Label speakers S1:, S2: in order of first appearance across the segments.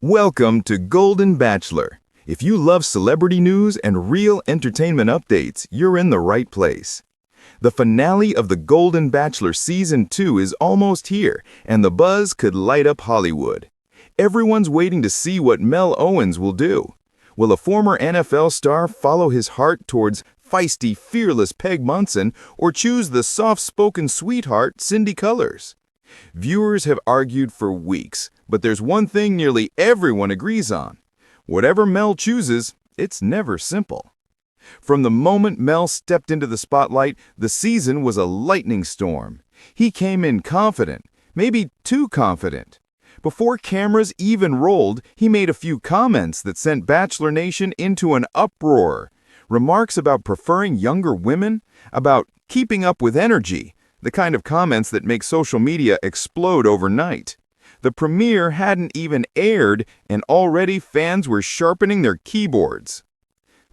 S1: Welcome to Golden Bachelor. If you love celebrity news and real entertainment updates, you're in the right place. The finale of the Golden Bachelor Season 2 is almost here, and the buzz could light up Hollywood. Everyone's waiting to see what Mel Owens will do. Will a former NFL star follow his heart towards feisty, fearless Peg Munson or choose the soft-spoken sweetheart Cindy Colors? Viewers have argued for weeks, but there's one thing nearly everyone agrees on. Whatever Mel chooses, it's never simple. From the moment Mel stepped into the spotlight, the season was a lightning storm. He came in confident, maybe too confident. Before cameras even rolled, he made a few comments that sent Bachelor Nation into an uproar. Remarks about preferring younger women, about keeping up with energy, the kind of comments that make social media explode overnight. The premiere hadn't even aired, and already fans were sharpening their keyboards.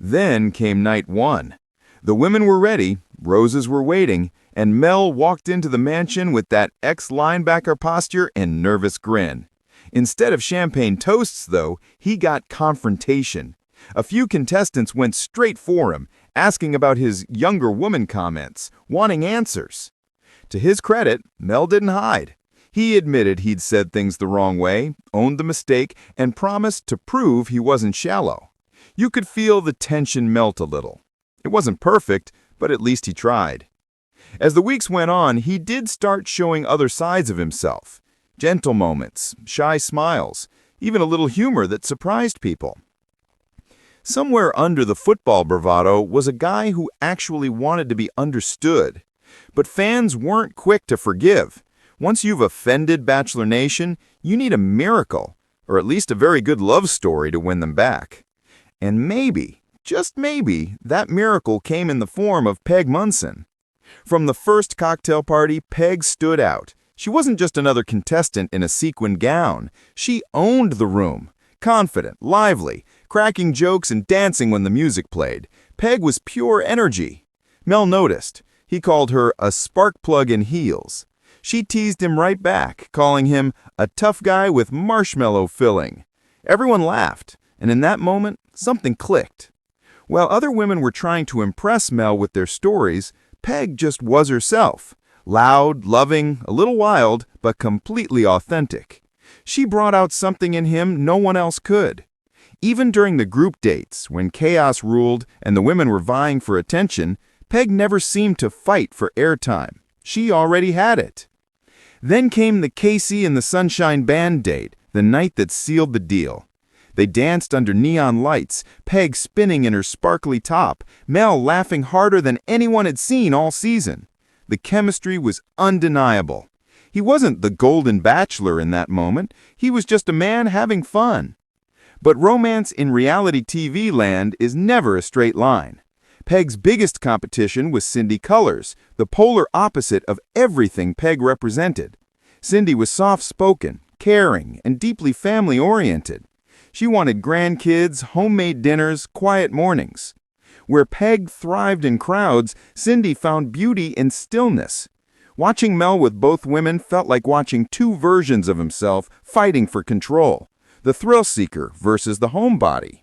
S1: Then came night one. The women were ready, roses were waiting, and Mel walked into the mansion with that ex-linebacker posture and nervous grin. Instead of champagne toasts, though, he got confrontation. A few contestants went straight for him, asking about his younger woman comments, wanting answers. To his credit, Mel didn't hide. He admitted he'd said things the wrong way, owned the mistake, and promised to prove he wasn't shallow. You could feel the tension melt a little. It wasn't perfect, but at least he tried. As the weeks went on, he did start showing other sides of himself. Gentle moments, shy smiles, even a little humor that surprised people. Somewhere under the football bravado was a guy who actually wanted to be understood. But fans weren't quick to forgive. Once you've offended Bachelor Nation, you need a miracle, or at least a very good love story to win them back. And maybe, just maybe, that miracle came in the form of Peg Munson. From the first cocktail party, Peg stood out. She wasn't just another contestant in a sequined gown. She owned the room. Confident, lively, cracking jokes and dancing when the music played. Peg was pure energy. Mel noticed. He called her a spark plug in heels. She teased him right back, calling him a tough guy with marshmallow filling. Everyone laughed, and in that moment, something clicked. While other women were trying to impress Mel with their stories, Peg just was herself. Loud, loving, a little wild, but completely authentic. She brought out something in him no one else could. Even during the group dates, when chaos ruled and the women were vying for attention, Peg never seemed to fight for airtime. She already had it. Then came the Casey and the Sunshine Band date, the night that sealed the deal. They danced under neon lights, Peg spinning in her sparkly top, Mel laughing harder than anyone had seen all season. The chemistry was undeniable. He wasn't the Golden Bachelor in that moment. He was just a man having fun. But romance in reality TV land is never a straight line. Peg's biggest competition was Cindy Colors, the polar opposite of everything Peg represented. Cindy was soft-spoken, caring, and deeply family-oriented. She wanted grandkids, homemade dinners, quiet mornings. Where Peg thrived in crowds, Cindy found beauty in stillness. Watching Mel with both women felt like watching two versions of himself fighting for control, the thrill-seeker versus the homebody.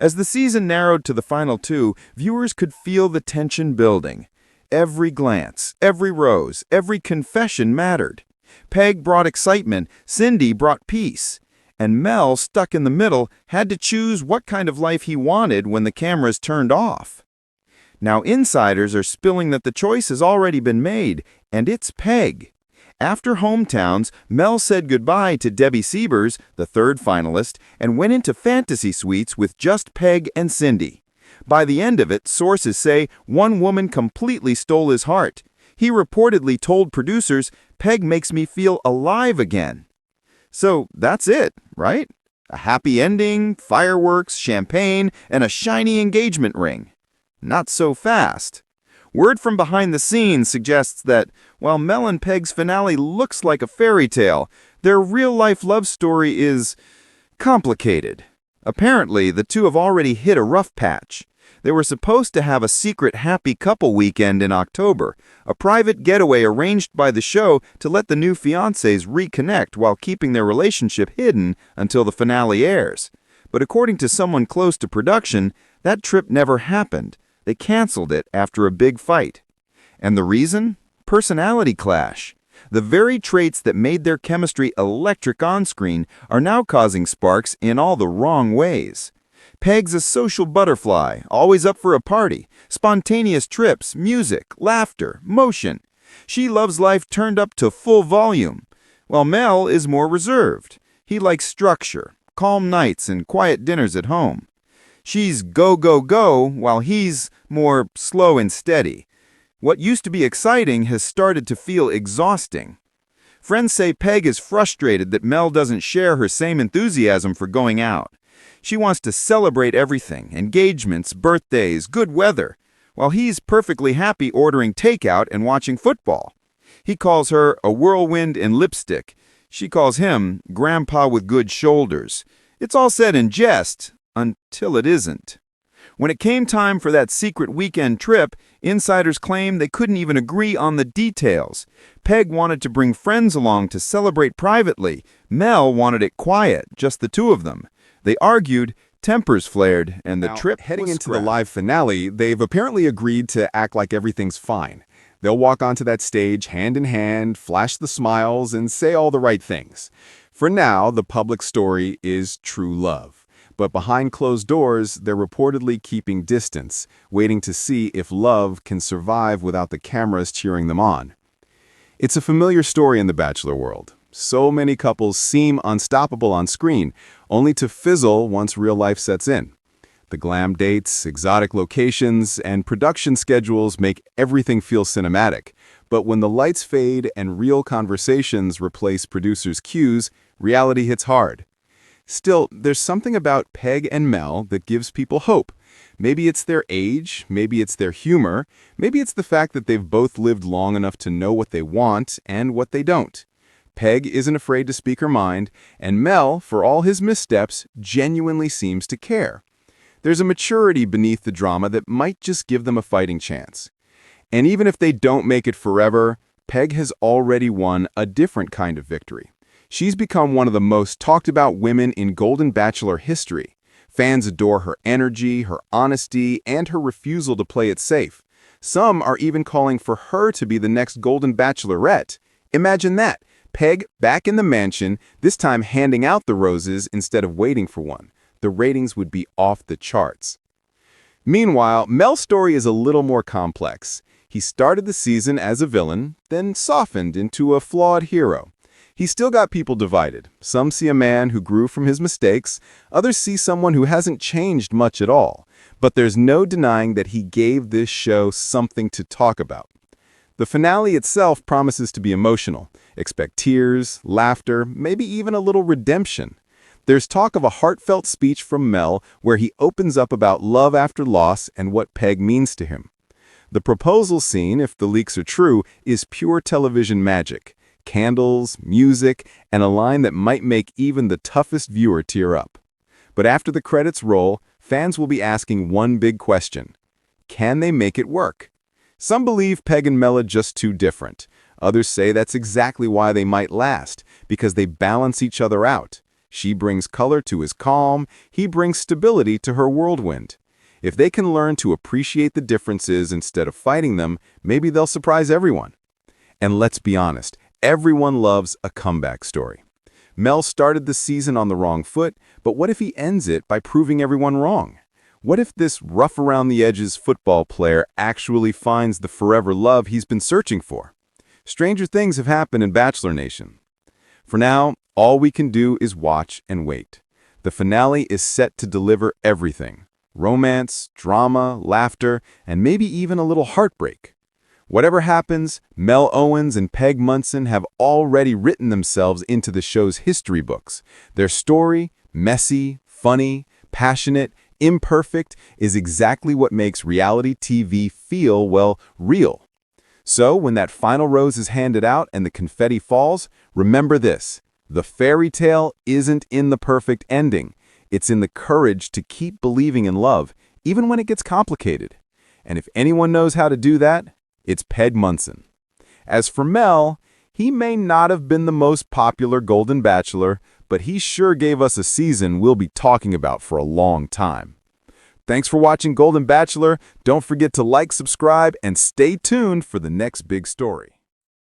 S1: As the season narrowed to the final two, viewers could feel the tension building. Every glance, every rose, every confession mattered. Peg brought excitement, Cindy brought peace. And Mel, stuck in the middle, had to choose what kind of life he wanted when the cameras turned off. Now insiders are spilling that the choice has already been made, and it's Peg. After hometowns, Mel said goodbye to Debbie Siebers, the third finalist, and went into fantasy suites with just Peg and Cindy. By the end of it, sources say one woman completely stole his heart. He reportedly told producers, "Peg makes me feel alive again." So that's it, right? A happy ending, fireworks, champagne, and a shiny engagement ring. Not so fast. Word from behind the scenes suggests that, while Mel and Peg's finale looks like a fairy tale, their real-life love story is complicated. Apparently, the two have already hit a rough patch.
S2: They were supposed to have a secret happy couple weekend in October, a private getaway arranged by the show to let the new fiancés reconnect while keeping their relationship hidden until the finale airs. But according to someone close to production, that trip never happened. They canceled it after a big fight. And the reason? Personality clash. The very traits that made their chemistry electric on-screen are now causing sparks in all the wrong ways. Peg's a social butterfly, always up for a party, spontaneous trips, music, laughter, motion. She loves life turned up to full volume, while Mel is more reserved. He likes structure, calm nights, and quiet dinners at home. She's go, go, go, while he's more slow and steady. What used to be exciting has started to feel exhausting. Friends say Peg is frustrated that Mel doesn't share her same enthusiasm for going out. She wants to celebrate everything, engagements, birthdays, good weather, while he's perfectly happy ordering takeout and watching football. He calls her a whirlwind in lipstick. She calls him grandpa with good shoulders. It's all said in jest, until it isn't. When it came time for that secret weekend trip, insiders claimed they couldn't even agree on the details. Peg wanted to bring friends along to celebrate privately. Mel wanted it quiet, just the two of them. They argued, tempers flared, and the trip
S3: heading
S2: was
S3: into the
S2: scrapped.
S3: live finale, they've apparently agreed to act like everything's fine. They'll walk onto that stage hand in hand, flash the smiles, and say all the right things. For now, the public story is true love. But behind closed doors, they're reportedly keeping distance, waiting to see if love can survive without the cameras cheering them on. It's a familiar story in the Bachelor world. So many couples seem unstoppable on screen, only to fizzle once real life sets in. The glam dates, exotic locations, and production schedules make everything feel cinematic. But when the lights fade and real conversations replace producers' cues, reality hits hard. Still, there's something about Peg and Mel that gives people hope. Maybe it's their age, maybe it's their humor, maybe it's the fact that they've both lived long enough to know what they want and what they don't. Peg isn't afraid to speak her mind, and Mel, for all his missteps, genuinely seems to care. There's a maturity beneath the drama that might just give them a fighting chance. And even if they don't make it forever, Peg has already won a different kind of victory. She's become one of the most talked about women in Golden Bachelor history. Fans adore her energy, her honesty, and her refusal to play it safe. Some are even calling for her to be the next Golden Bachelorette. Imagine that. Peg back in the mansion, this time handing out the roses instead of waiting for one. The ratings would be off the charts. Meanwhile, Mel's story is a little more complex. He started the season as a villain, then softened into a flawed hero. He's still got people divided. Some see a man who grew from his mistakes, others see someone who hasn't changed much at all. But there's no denying that he gave this show something to talk about. The finale itself promises to be emotional. Expect tears, laughter, maybe even a little redemption. There's talk of a heartfelt speech from Mel where he opens up about love after loss and what Peg means to him. The proposal scene, if the leaks are true, is pure television magic. Candles, music, and a line that might make even the toughest viewer tear up. But after the credits roll, fans will be asking one big question. Can they make it work? Some believe Peg and Mel are just too different. Others say that's exactly why they might last, because they balance each other out. She brings color to his calm, he brings stability to her whirlwind. If they can learn to appreciate the differences instead of fighting them, maybe they'll surprise everyone. And let's be honest, everyone loves a comeback story. Mel started the season on the wrong foot, but what if he ends it by proving everyone wrong? What if this rough-around-the-edges football player actually finds the forever love he's been searching for? Stranger things have happened in Bachelor Nation. For now, all we can do is watch and wait. The finale is set to deliver everything. Romance, drama, laughter, and maybe even a little heartbreak. Whatever happens, Mel Owens and Peg Munson have already written themselves into the show's history books. Their story, messy, funny, passionate, imperfect, is exactly what makes reality TV feel, well, real. So when that final rose is handed out and the confetti falls, remember this: the fairy tale isn't in the perfect ending. It's in the courage to keep believing in love, even when it gets complicated. And if anyone knows how to do that, it's Peg Munson. As for Mel, he may not have been the most popular Golden Bachelor, but he sure gave us a season we'll be talking about for a long time. Thanks for watching Golden Bachelor. Don't forget to like, subscribe, and stay tuned for the next big story.